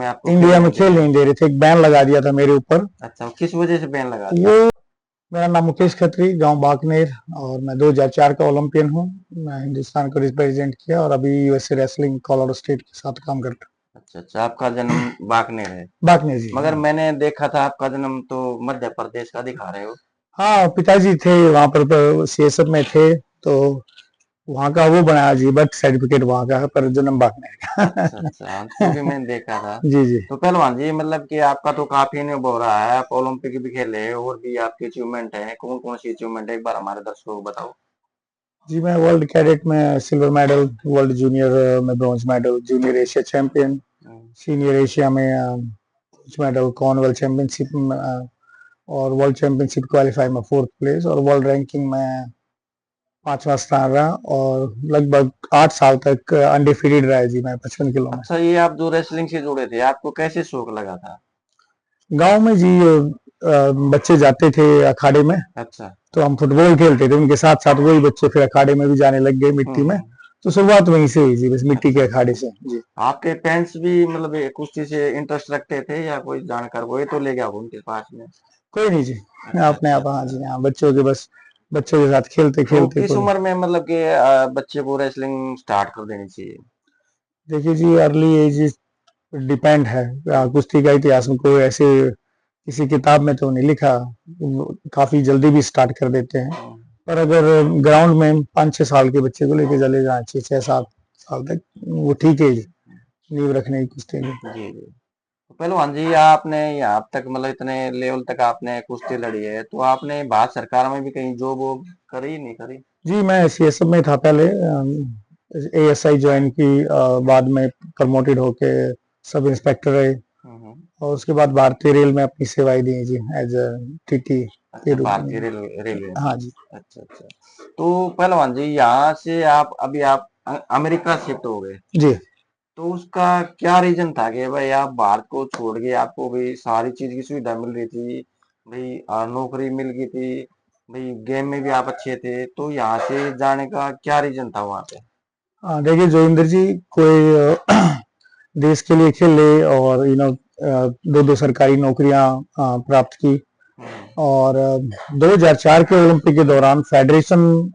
में आपको इंडिया में खेल नहीं दे रहे थे, एक बैन लगा दिया था मेरे ऊपर। अच्छा, किस वजह से बैन लगा दिया? वो मेरा नाम मुकेश खत्री, गांव बाकनेर, और मैं 2004 का ओलंपियन हूँ। मैं हिंदुस्तान को रिप्रेजेंट किया और अभी यूएसए रेसलिंग कोलोराडो स्टेट के साथ काम करता अच्छा अच्छा, आपका जन्म बाकनेर है, हूँ। बाकनेर जी, मगर हाँ। मैंने देखा था आपका जन्म तो मध्य प्रदेश का दिखा रहे हो। हाँ, पिताजी थे वहाँ पर सीएसएफ में थे, तो वहाँ का वो बनाया जी, बर्थ सर्टिफिकेट वहाँ का है, पर जन्म बाकनेर का। अच्छा अच्छा, हाँ, क्योंकि मैंने देखा था। जी जी तो पहलवान जी, मतलब कि आपका तो काफी अनुभव हो रहा है, आप ओलंपिक भी खेले हैं और भी आपकी अचीवमेंट है, कौन कौन सी अचीवमेंट है एक बार हमारे दर्शकों को बताओ। जी, मैं वर्ल्ड कैडेट में सिल्वर मेडल, वर्ल्ड जूनियर में bronze medal, junior Asia champion, hmm, senior Asia में ब्रॉन्ज मेडल, कॉमनवेल्थ चैंपियनशिप में और वर्ल्ड चैंपियनशिप क्वालिफाई में 4th प्लेस, और वर्ल्ड रैंकिंग में 5वां स्थान रहा, और लगभग 8 साल तक अनडिफीटेड रहा है जी मैं 55 किलो में। अच्छा, ये आप जो रेसलिंग से जुड़े थे, आपको कैसे शौक लगा था? गांव में जी बच्चे जाते थे अखाड़े में, अच्छा। तो हम फुटबॉल खेलते थे उनके साथ साथ, वही बच्चे फिर अखाड़े में भी जाने लग गए मिट्टी में। हम्म। तो शुरुआत वहीं से हुई जी, बस मिट्टी के अच्छा अखाड़े अच्छा, से जी। आपके पेरेंट्स भी मतलब ये कुश्ती से इंटरेस्ट रखते थे या कोई जानकार वही तो ले गया हो उनके पास में? कोई नहीं जी, अच्छा अपने अच्छा आप, हाँ अच्छा। जी, हाँ, बच्चों के बस, बच्चों के साथ खेलते तो खेलते किस कोई। उम्र में मतलब कि बच्चे को रेसलिंग स्टार्ट कर देनी चाहिए? देखिए जी, अर्ली एज डिपेंड है। कुश्ती का इतिहास में कोई ऐसे किसी किताब में तो नहीं लिखा, काफी जल्दी भी स्टार्ट कर देते हैं। हम्म, पर अगर ग्राउंड में 5-6 साल के बच्चे को लेके चले जाए, 6-7 साल तक, वो ठीक है जी, नींव रखने की कुश्ती की। जी जी। तो पहलवान जी, आपने यहाँ तक मतलब इतने लेवल तक आपने कुश्ती लड़ी है, तो आपने भारत सरकार में भी कहीं जॉब वॉब करी नहीं करी? जी, मैं सीएसएफ में था पहले, एएसआई ज्वाइन की, बाद में प्रमोटेड होके सब इंस्पेक्टर रहे, हम्म। और उसके बाद भारतीय रेल में अपनी सेवाएं दी जी, एज अ टीटी के अच्छा, रूप भारतीय में। रेलवे में। हाँ जी अच्छा अच्छा। तो पहलवान जी, यहाँ से आप अमेरिका शिफ्ट हो गए, जी। तो उसका क्या रीजन था कि भाई आप भारत को छोड़ के, आपको भाई सारी चीज की सुविधा मिल रही थी, भाई नौकरी मिल गई थी, भाई गेम में भी आप अच्छे थे, तो यहाँ से जाने का क्या रीजन था वहां पे? हाँ, देखिए जोगिंदर जी, कोई देश के लिए खेले और दो दो सरकारी नौकरियां प्राप्त की, हम्म, और 2004 के ओलंपिक के दौरान फेडरेशन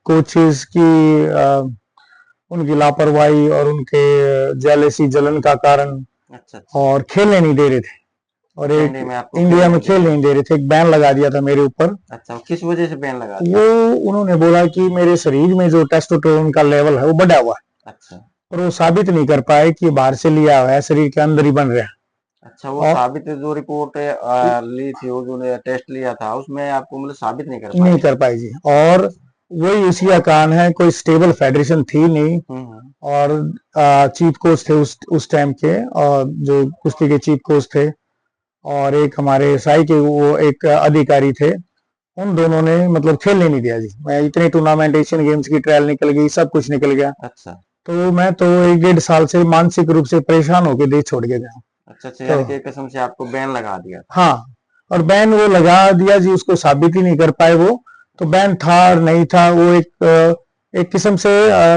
कोचेस की उनकी लापरवाही और उनके जेलेसी, जलन का कारण, अच्छा अच्छा। और खेलने नहीं दे रहे थे, और अच्छा, एक इंडिया में आपको इंडिया खेलने में नहीं दे खेल रहे नहीं थे? दे रहे थे, एक बैन लगा दिया था मेरे ऊपर। अच्छा, किस वजह से बैन लगा वो दिया? उन्होंने बोला कि मेरे शरीर में जो टेस्टोस्टेरोन का लेवल है वो बढ़ा हुआ है, अच्छा और वो साबित नहीं कर पाए कि बाहर से लिया हुआ है, शरीर के अंदर ही बन रहा अच्छा, वो है। और साबित जो रिपोर्ट ली थी, वो जो टेस्ट लिया था, उसमें आपको मतलब साबित नहीं कर नहीं पाए? कर पाई जी, और वही इसी का कारण है, कोई स्टेबल फेडरेशन थी नहीं, हम्म। और चीफ कोच थे उस टाइम के, और जो कुश्ती के चीफ कोच थे, और एक हमारे साई के वो एक अधिकारी थे, उन दोनों ने मतलब खेलने नहीं दिया जी। मैं इतने टूर्नामेंट, एशियन गेम्स की ट्रायल निकल गई, सब कुछ निकल गया, अच्छा तो मैं तो 1-1.5 साल से मानसिक रूप से परेशान होकर देश छोड़ के गया। अच्छा अच्छा, तो यानी कि एक किस्म से आपको बैन लगा दिया था। हाँ, और बैन वो लगा दिया जी, उसको साबित ही नहीं कर पाए वो, तो बैन था और नहीं था, वो एक किस्म से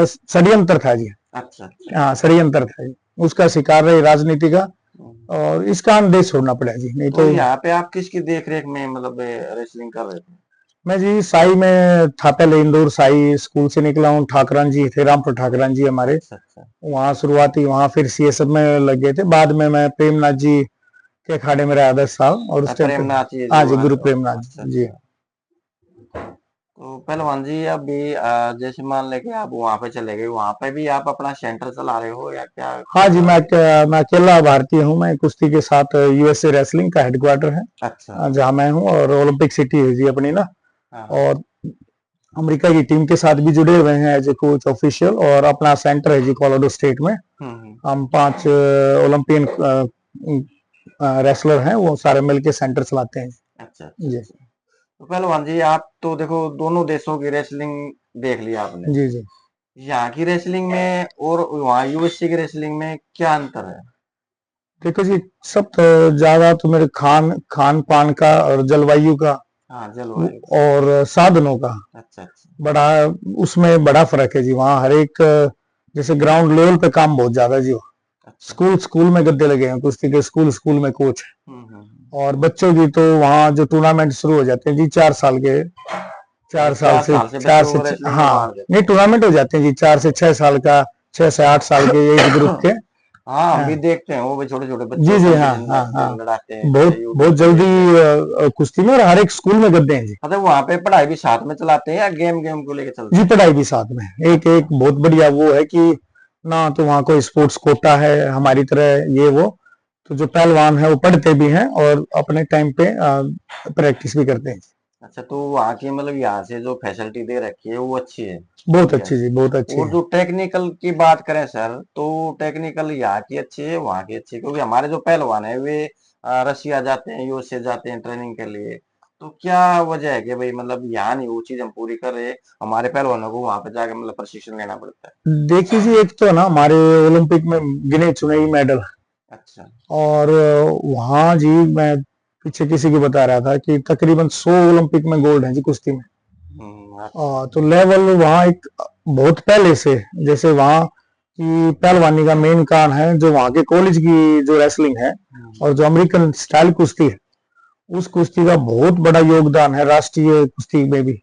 षड्यंत्र था जी। अच्छा अच्छा हाँ, अच्छा। षड्यंत्र था जी, उसका शिकार रहे राजनीति का, हम्म। और इस कारण देश छोड़ना पड़ा जी, नहीं तो तो। यहाँ पे आप किसकी देख रेख में मतलब रेसलिंग कर रहे थे? मैं जी साई में था पहले, इंदौर साई स्कूल से निकला हूँ, ठाकरान जी थे, रामपुर ठाकरान जी हमारे, अच्छा अच्छा। वहाँ शुरुआती, वहाँ फिर सीएसएफ में लग गए थे, बाद में मैं प्रेमनाथ जी के अखाड़े में रहा 10 साल, और उस टाइम पे। प्रेमनाथ ये हाँ जो जी, गुरु प्रेमनाथ अच्छा जी जी। अच्छा। तो पहलवान जी, अभी जैसे मान लेके आप वहां पे चले गए, वहां पे भी आप अपना सेंटर चला रहे हो या क्या हाँ क्या जी, चला मैं रहे हो? मैं अकेला भारतीय हूँ, मैं कुश्ती के साथ, यूएसए रेसलिंग का हेडक्वार्टर है, अच्छा। जहाँ मैं हूँ, और ओलंपिक सिटी है जी अपनी ना, हाँ हाँ। और अमेरिका की टीम के साथ भी जुड़े हुए हैं एज ए कोच ऑफिशियल, और अपना सेंटर है जी कोलोराडो स्टेट में। हम्म। हम 5 ओलंपियन रेसलर हैं, वो सारे मिलके सेंटर चलाते हैं अच्छा अच्छा जी। अच्छा। तो पहलवान जी, आप तो देखो दोनों देशों की रेसलिंग देख लिया आपने, जी जी। यहाँ की रेसलिंग में और वहाँ यूएसए की रेसलिंग में क्या अंतर है? देखो जी, सब तो ज्यादा तो मेरे खान खान पान का और जलवायु का, हाँ, जलवायु। और साधनों का अच्छा अच्छा। बड़ा, उसमें बड़ा फर्क है जी। वहाँ हर एक जैसे ग्राउंड लेवल पे काम बहुत ज्यादा जी। अच्छा। स्कूल स्कूल में गद्दे लगे हैं कुश्ती के, स्कूल स्कूल में कोच है। हम्म। और बच्चों की तो वहाँ जो टूर्नामेंट शुरू हो जाते हैं जी 4 साल के, चार मतलब साल चार से साल से चार बच्चों से को रेसलिंग में हाँ, मार देते नहीं टूर्नामेंट हो जाते हैं जी 4 से 6 साल का, 6 से 8 साल के एज ग्रुप हैं। के। हाँ, हम हाँ, भी देखते हैं, वो भी छोटे छोटे जी बच्चों जी, हाँ कंपटीशन हाँ हाँ, लड़ाते हैं, बहुत जैसे यूट्यूब बहुत पे जल्दी देखते हैं। कुश्ती में, और हर एक स्कूल में गद्दे हैं जी। मतलब वहां पे पढ़ाई भी साथ में चलाते हैं या गेम गेम को लेके जी चलते हैं? पढ़ाई भी साथ में, एक एक अच्छा। बहुत बढ़िया वो है कि ना तो वहाँ कोई स्पोर्ट्स कोटा है हमारी तरह ये वो, तो जो पहलवान है वो पढ़ते भी हैं और अपने टाइम पे प्रैक्टिस भी करते हैं। अच्छा, तो वहाँ की मतलब यहाँ से जो फैसिलिटी दे रखी है वो अच्छी है, बहुत बढ़िया अच्छी है। जी, बहुत अच्छी और है। जो टेक्निकल की बात करें सर, तो टेक्निकल यहाँ की अच्छी है, वहाँ की अच्छी है, क्योंकि हमारे जो पहलवान है वे रशिया जाते हैं, यूएसए जाते हैं ट्रेनिंग के लिए। तो क्या वजह है कि भाई मतलब यहाँ नहीं वो चीज हम पूरी कर रहे, हमारे पहलवानों को वहां पे जाके मतलब प्रशिक्षण लेना पड़ता है? देखिए जी, एक तो ना हमारे ओलंपिक में गिने चुने ही मेडल, अच्छा। और वहाँ जी मैं पीछे किसी की बता रहा था कि तकरीबन 100 ओलंपिक में गोल्ड है जी कुश्ती में। अच्छा। तो लेवल वहाँ एक बहुत पहले से, जैसे वहाँ की पहलवानी का मेन कारण है जो वहाँ के कॉलेज की जो रेसलिंग है, और जो अमेरिकन स्टाइल कुश्ती है, उस कुश्ती का बहुत बड़ा योगदान है राष्ट्रीय कुश्ती में भी।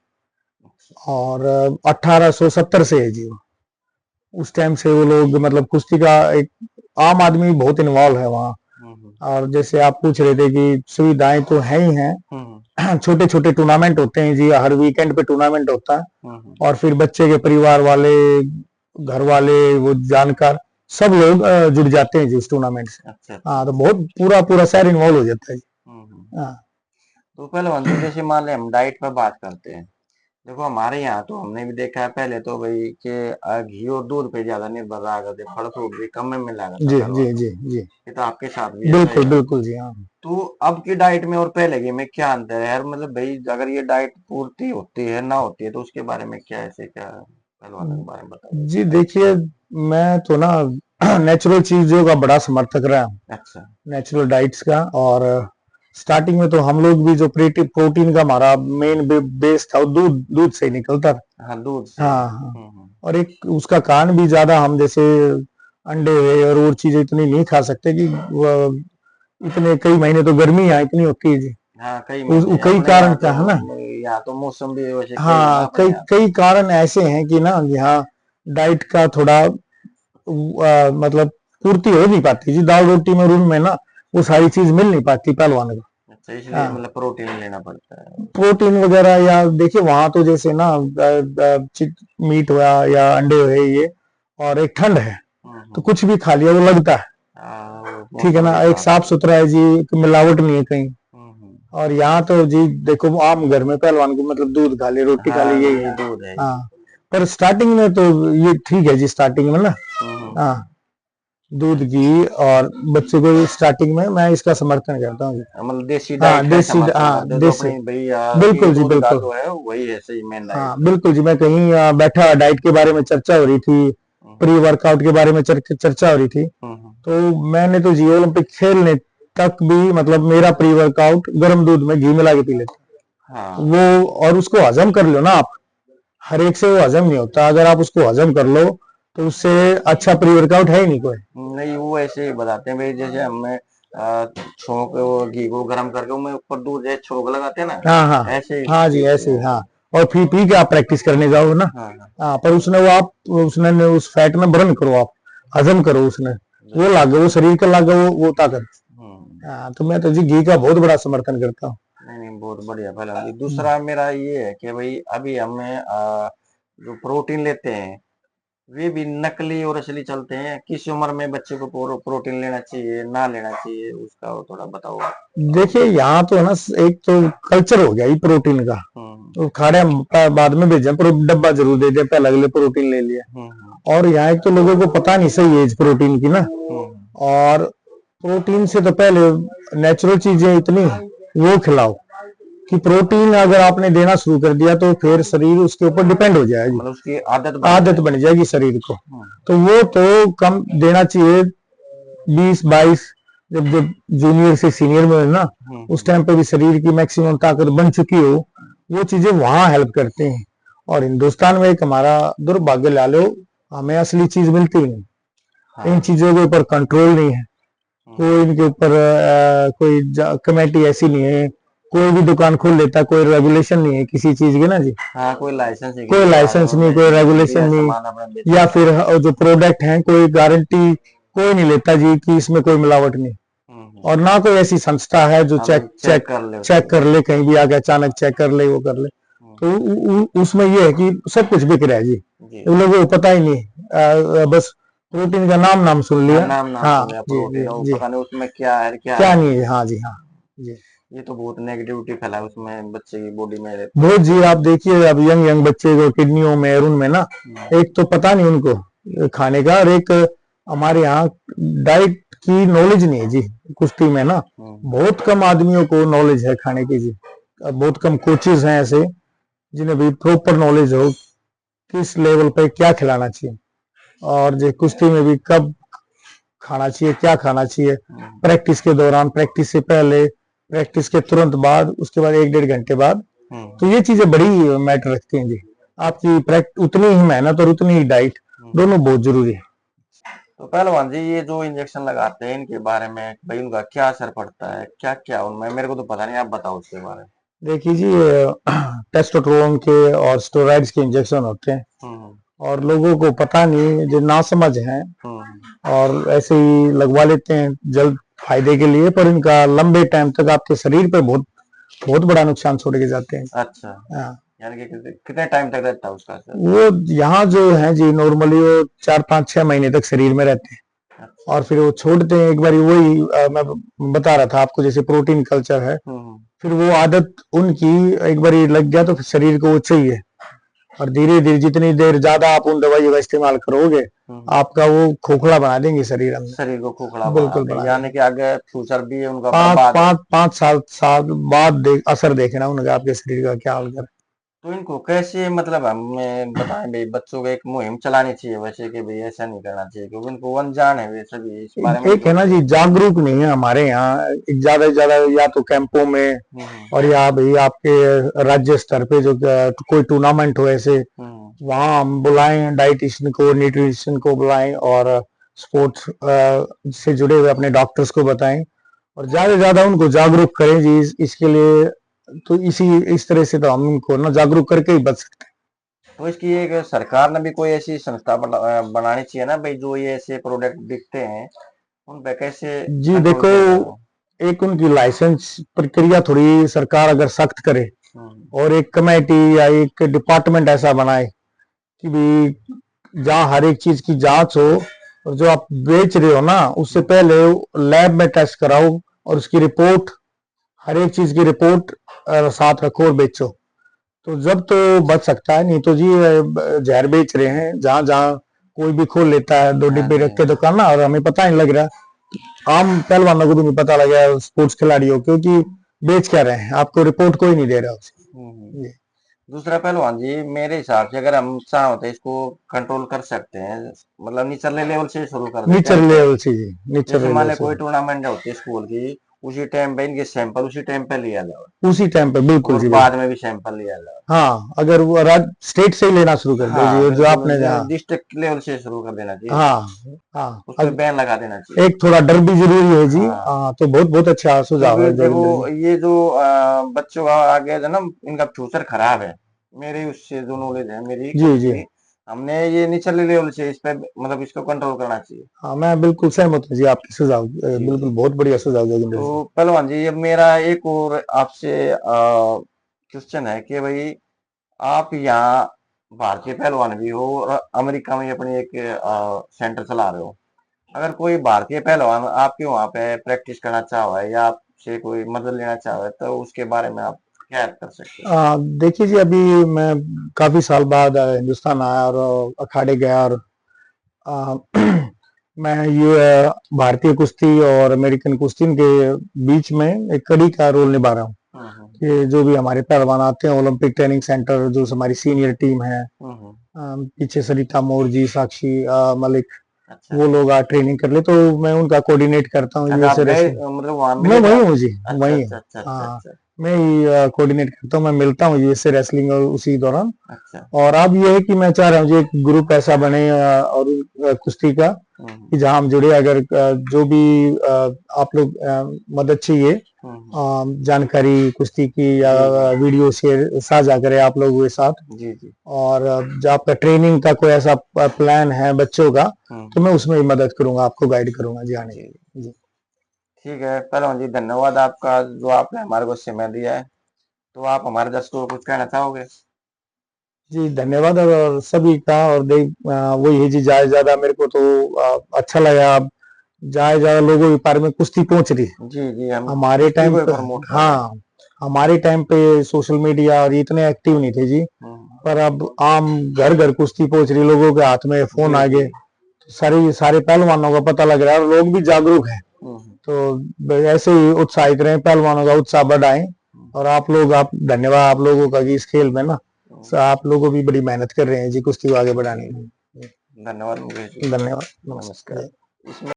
और 1870 से है जी वो, उस टाइम से वो लोग मतलब कुश्ती का एक आम आदमी बहुत इन्वॉल्व है वहाँ। हम्म। और जैसे आप पूछ रहे थे कि सुविधाएं तो है ही हम्म। हैं, छोटे छोटे टूर्नामेंट होते हैं जी, हर वीकेंड पे टूर्नामेंट होता है। हम्म। और फिर बच्चे के परिवार वाले, घर वाले, वो जानकार, सब लोग जुड़ जाते हैं जी उस टूर्नामेंट से। अच्छा अच्छा हाँ, तो अच्छा। बहुत पूरा पूरा शहर इन्वॉल्व हो जाता है जी। हम्म। हाँ तो पहलवान जी, जैसे मान लें हम डाइट पर बात करते हैं, देखो हमारे यहाँ तो हमने भी देखा है पहले तो भाई कि घी और दूध पे ज्यादा निर्भर रहा करते, फल फ्रूट भी कम में मिला करता जी जी पहलवानों जी को। जी, ये तो आपके साथ भी ऐसा ही बिल्कुल है। बिल्कुल जी, हाँ। तो अब की डाइट में और पहले की में क्या अंतर है यार, मतलब भाई अगर ये डाइट पूर्ति होती है ना होती है तो उसके बारे में क्या, ऐसे क्या पहलवानों के बारे में बताओ। जी देखिए, मैं तो ना नेचुरल चीजों का बड़ा समर्थक रहा हूँ, अच्छा। नेचुरल डाइट्स का। और स्टार्टिंग में तो हम लोग भी जो प्रोटीन का हमारा मेन बेस था वो दूध दूध से ही निकलता था। हाँ, दूध से। हाँ हाँ, और एक उसका कारण भी ज्यादा हम जैसे अंडे हुए और चीजें इतनी नहीं खा सकते कि इतने कई महीने तो गर्मी यहाँ इतनी होती है जी। हाँ, कई महीने कई अपने कारण क्या है ना, यहाँ तो मौसम भी वैसे कई है ना हाँ अपने कई यहाँ तो। कई कारण ऐसे हैं कि ना यहाँ डाइट का थोड़ा मतलब पूर्ति हो नहीं पाती जी, दाल रोटी में रूम में ना वो सारी चीज मिल नहीं पाती पहलवान को। अच्छा, इसलिए हाँ, मतलब प्रोटीन लेना पड़ता है। प्रोटीन वगैरह, या देखिए वहां तो जैसे ना मीट हुआ या अंडे हुए ये, और एक ठंड है तो हम्म। कुछ भी खा लिया वो लगता है। हाँ, वो ठीक है मौसम ना, के एक हिसाब साफ से। सुथरा है जी, मिलावट नहीं है कहीं। हम्म। और यहाँ तो जी देखो आम घर में पहलवान को मतलब दूध खा ले, रोटी खा ले, हाँ, यही यही है। दूध है हाँ, यही। पर स्टार्टिंग में तो ये ठीक है जी, स्टार्टिंग में ना, हाँ, हम्म। दूध घी, और बच्चे को स्टार्टिंग में मैं इसका समर्थन करता हूँ जी। मतलब देसी डाइट हाँ का देसी, समर्थन हाँ करते हो, जो देसी, अपनी भैया घी बिल्कुल जी दूध का बिल्कुल। जो है वही है सही मेन डाइट हाँ जो है। बिल्कुल जी, मैं कहीं बैठा, डाइट के बारे में चर्चा हो रही थी, हम्म। प्री वर्कआउट के बारे में चर्चा हो रही थी, हम्म। तो मैंने तो जी ओलंपिक खेलने तक भी मतलब मेरा प्री वर्कआउट गर्म दूध में घी मिला के पी लेता हाँ। वो। और उसको हजम कर लो ना आप, हर एक से वो हजम नहीं होता, अगर आप उसको हजम कर लो तो उससे अच्छा प्री वर्कआउट है ही नहीं कोई। नहीं, वो ऐसे ही बताते हैं भाई, जैसे हमें छोंक वो घी को गर्म करके उनमें ऊपर दूध जैसे छोंक लगाते हैं ना, हाँ हाँ, ऐसे ही हाँ जी पीते ऐसे ही, हैं। हाँ। और फिर पी के आप प्रैक्टिस करने जाओ ना। हाँ हाँ। हाँ, पर उसने वो आप उसने उस फैट में बर्न करो आप, हजम करो उसने, वो अच्छा लागे, अच्छा। वो शरीर का लागे वो ताकत। हम्म। हाँ, तो मैं तो जी घी का बहुत बड़ा समर्थन करता हूँ। नहीं नहीं, बहुत बढ़िया पहला जी। दूसरा मेरा ये है कि भाई अभी हमें जो प्रोटीन लेते हैं वे भी नकली और असली चलते हैं, किस उम्र में बच्चे को प्रोटीन लेना चाहिए ना लेना चाहिए उसका वो थोड़ा बताओ आप। देखिए यहाँ तो है ना, एक तो कल्चर हो गया ये प्रोटीन का, हम्म। तो खाने हम बाद में भेजें, पर डब्बा जरूर दे दें, पहले अगले प्रोटीन ले लिया। हम्म। और यहाँ एक तो लोगों को पता नहीं सही एज प्रोटीन की ना, हम्म। और प्रोटीन से तो पहले नेचुरल चीजें इतनी वो खिलाओ कि प्रोटीन अगर आपने देना शुरू कर दिया तो फिर शरीर उसके ऊपर डिपेंड हो जाएगी, मतलब उसकी आदत बन आदत जाए। बन जाएगी शरीर को। हम्म। तो वो तो कम देना चाहिए, 20-22, जब जब जूनियर से सीनियर में है ना, उस हम्म। टाइम पे भी शरीर की मैक्सिमम ताकत बन चुकी हो, वो चीजें वहां हेल्प करती हैं। और हिंदुस्तान में एक हमारा दुर्भाग्य ला लो, हमें असली चीज मिलती ही नहीं। हाँ। इन चीजों के ऊपर कंट्रोल नहीं है, कोई इनके ऊपर कोई कमेटी ऐसी नहीं है, कोई भी दुकान खोल लेता है, कोई रेगुलेशन नहीं है किसी चीज की ना जी। हाँ, कोई लाइसेंस नहीं, कोई किसी दुकान लाइसेंस में नहीं, कोई रेगुलेशन बढ़िया नहीं, सामान अपना बेच या सकते फिर हैं। जो प्रोडक्ट हैं कोई गारंटी कोई नहीं लेता जी कि इसमें कोई मिलावट नहीं। और ना कोई ऐसी संस्था है जो हाँ चेक भाई, चेक चेक कर ले चेक उसको। कर ले, कहीं भी आके अचानक चेक कर ले, वो कर ले। हम्म, तो उसमें ये है कि सब कुछ बिक रहा है जी, जी। इन लोगों को पता ही नहीं। बस प्रोटीन का नाम नाम सुन हाँ, लिया। नाम हाँ सुन लिया जी जी प्रोटीन, वो जी, पता नहीं उसमें क्या है क्या क्या नहीं नहीं है। है, हाँ जी हाँ जी। ये तो बहुत नेगेटिविटी फैला है उसमें बच्चे की बॉडी में रहते बहुत हैं। जी, आप देखिए अब यंग यंग बच्चे जो किडनियों में और उनमें ना, एक तो पता नहीं उनको खाने का, और एक हमारे यहाँ डाइट की नॉलेज नहीं है जी। कुश्ती में ना बहुत कम आदमियों को नॉलेज है खाने की जी। अब बहुत कम कोचेज हैं ऐसे जिन्हें भी प्रॉपर नॉलेज हो किस लेवल पे क्या खिलाना चाहिए, और जो कुश्ती में भी कब खाना चाहिए, क्या खाना चाहिए, प्रैक्टिस के दौरान, प्रैक्टिस से पहले, प्रैक्टिस के तुरंत बाद, उसके बाद 1-1.5 घंटे बाद। तो ये चीजें बड़ी मैटर रखती हैं जी। आपकी उतनी ही मेहनत और उतनी ही डाइट, दोनों बहुत जरूरी है। तो पहलवान जी, ये जो इंजेक्शन लगाते हैं इनके बारे में भाई उनका क्या असर पड़ता है, क्या क्या उनमें, मेरे को तो पता नहीं, आप बताओ उसके बारे में। देखिए जी, टेस्टोस्टेरोन के और स्टेरॉइड्स के इंजेक्शन होते हैं, हम्म और लोगों को पता नहीं, जो नासमझ हैं हम्म और ऐसे ही लगवा लेते हैं जल्द फायदे के लिए, पर इनका लंबे टाइम तक आपके शरीर पे बहुत बहुत बड़ा नुकसान छोड़ के जाते हैं। अच्छा, हाँ, यानी कि कितने टाइम तक रहता है उसका असर? वो यहाँ जो है जी, नॉर्मली वो 4-5-6 महीने तक शरीर में रहते हैं, अच्छा। और फिर वो छोड़ते हैं एक बार। वही मैं बता रहा था आपको, जैसे प्रोटीन कल्चर है, फिर वो आदत उनकी एक बार लग गया तो फिर शरीर को वो चाहिए, और धीरे धीरे जितनी देर ज्यादा आप उन दवाइयों का इस्तेमाल करोगे, आपका वो खोखला बना देंगे शरीर में, शरीर को खोखला बना बिल्कुल दे, बना यानी देंगे। कि आगे फ्यूचर भी है उनका पाँच बर्बाद है। पाँच 5 साल बाद असर देखना उनका आपके शरीर का क्या हाल कर। तो इनको कैसे, मतलब हमें बताएं भाई, बच्चों को एक मुहिम चलानी चाहिए वैसे कि भाई ऐसा नहीं करना चाहिए, क्योंकि उनको अनजान है वैसे भी, इस बारे में नहीं एक है ना सोचते। जी, जागरूक नहीं है हमारे यहाँ। एक ज्यादा से ज्यादा या तो कैंपों में, और या भाई आपके राज्य स्तर पे जो कोई टूर्नामेंट हो ऐसे, वहाँ हम बुलाएं डाइटिशियन को, न्यूट्रिशन को बुलाएं, और स्पोर्ट्स से जुड़े हुए अपने डॉक्टर्स को बताएं, और ज्यादा से ज्यादा उनको जागरूक करें जी इसके लिए। तो इस तरह से तो हम उनको ना जागरूक करके ही बच सकते तो इसकी एक सरकार ने भी कोई ऐसी संस्था बनानी चाहिए ना भाई, जो ये ऐसे प्रोडक्ट बिकते हैं उन पे कैसे हैं जी। कंट्रोल देखो, किया जाए। एक उनकी लाइसेंस प्रक्रिया थोड़ी सरकार अगर सख्त करे, और एक कमेटी या एक डिपार्टमेंट ऐसा बनाए कि भी जहाँ हर एक चीज की जांच हो, और जो आप बेच रहे हो ना उससे पहले लैब में टेस्ट कराओ, और उसकी रिपोर्ट, हर एक चीज की रिपोर्ट साथ रखो और बेचो। तो जब तो बच सकता है, नहीं तो जी जहर बेच रहे हैं जहां जहां, कोई भी खोल लेता है 2 डिब्बे रख के दुकान ना, और हमें पता नहीं लग रहा। आम पहलवानों को भी नहीं पता लगा, स्पोर्ट्स खिलाड़ियों, क्योंकि बेच क्या रहे हैं, आपको रिपोर्ट कोई नहीं दे रहा उसे। ये दूसरा पहलवान जी, मेरे हिसाब से अगर हम चाहो तो इसको कंट्रोल कर सकते हैं, मतलब निचले लेवल से शुरू कर देते नीचर हैं क्या? लेवल से जी, नीचर जैसे मान लेवल ले से। कोई टूर्नामेंट होती है स्कूल की, उसी टाइम पे इनके सैंपल उसी टाइम पे लिया जाए, उसी टाइम पे, बिल्कुल और जी बाद बिल्कुल। में भी सैंपल लिया जाए। हाँ, अगर वो स्टेट से ही लेना शुरू कर दे जी, हाँ और जो बिल्कुल, आपने, हाँ डिस्ट्रिक्ट लेवल से शुरू कर देना चाहिए, हाँ हाँ, उस पर बैन लगा देना चाहिए। एक थोड़ा डर भी जरूरी है जी। हाँ, हाँ, तो बहुत बहुत अच्छा सुझाव क्योंकि है जोगिंदर जी। देखो ये जो बच्चों का आगे जो ना, इनका फ्यूचर खराब है, मेरे उससे जो नॉलेज है मेरी खुद जी जी, की, हमने ये निचले लेवल से इस पे मतलब इसको कंट्रोल करना चाहिए। हाँ, मैं बिल्कुल सहमत हूँ जी आपके सुझाव, जी बिल्कुल जी। बहुत बढ़िया सुझाव जोगिंदर तो जी। पहलवान जी, अब मेरा एक और आपसे क्वेश्चन है कि भाई, आप यहाँ भारतीय पहलवान भी हो और अमेरिका में अपनी एक सेंटर चला रहे हो, अगर कोई भारतीय पहलवान आपके वहां पे प्रैक्टिस करना चाह है या आपसे कोई मदद लेना चाह है, तो उसके बारे में आप क्या कर सकते हैं? देखिए जी, अभी मैं काफी साल बाद हिंदुस्तान आया, और अखाड़े गया, और आ, मैं ये भारतीय कुश्ती और अमेरिकन कुश्ती के बीच में एक कड़ी का रोल निभा रहा हूँ, कि जो भी हमारे पहलवान आते हैं ओलंपिक ट्रेनिंग सेंटर, जो हमारी सीनियर टीम है, पीछे सरिता मोर जी, साक्षी मलिक, अच्छा वो लोग ट्रेनिंग कर ले, तो मैं उनका कोऑर्डिनेट करता हूँ अच्छा, आप यूएसए गए रेसलिंग। मतलब वहां मैं मिले थे वही आप? हूँ जी, अच्छा वही हूँ। अच्छा अच्छा अच्छा हाँ, अच्छा। मैं ही कोऑर्डिनेट करता हूँ, मैं मिलता हूँ ये से रेसलिंग और उसी दौरान। अच्छा। और अब ये है कि मैं चाह रहा हूँ जो एक ग्रुप ऐसा बने और कुश्ती का कि जहां हम जुड़े। अगर जो भी आप लोग मदद चाहिए, जानकारी कुश्ती की या जी, वीडियो शेयर साझा करें आप लोगों के साथ। जी, जी। और जो आपका ट्रेनिंग का कोई ऐसा प्लान है बच्चों का, तो मैं उसमें भी मदद करूंगा, आपको गाइड करूंगा जी आने जी। की। जी ठीक है पहलवान जी, धन्यवाद आपका जो आपने हमारे को समय दिया है। तो आप हमारे दर्शकों को कुछ कहना चाहोगे? जी धन्यवाद। और सभी का और देख वही है जी, ज्यादा से ज्यादा मेरे को तो अच्छा लगा। अब ज्यादा से ज्यादा लोगों के पार में कुश्ती पहुंच रही है। जी, जी, हम हमारे कुश्ती टाइम को ही पे, प्रमोट कर रहे हैं। हाँ, हमारे टाइम पे सोशल मीडिया और इतने एक्टिव नहीं थे जी। हुँ, पर अब आम घर घर कुश्ती पहुंच रही, लोगों के हाथ में फोन जी, आ जी। गए, सारे सारे पहलवानों का पता लग रहा है और लोग भी जागरूक हैं। हुँ, हुँ, तो ऐसे ही उत्साहित रहे, पहलवानों का उत्साह बढ़ाएं। हुँ, और आप धन्यवाद आप लोगों का कि इस खेल में ना हुँ। आप लोगों भी बड़ी मेहनत कर रहे हैं जी कुश्ती को आगे जी, बढ़ाने जी। में। धन्यवाद मुकेश जी। धन्यवाद, नमस्कार नमस्कार। जी। इसमें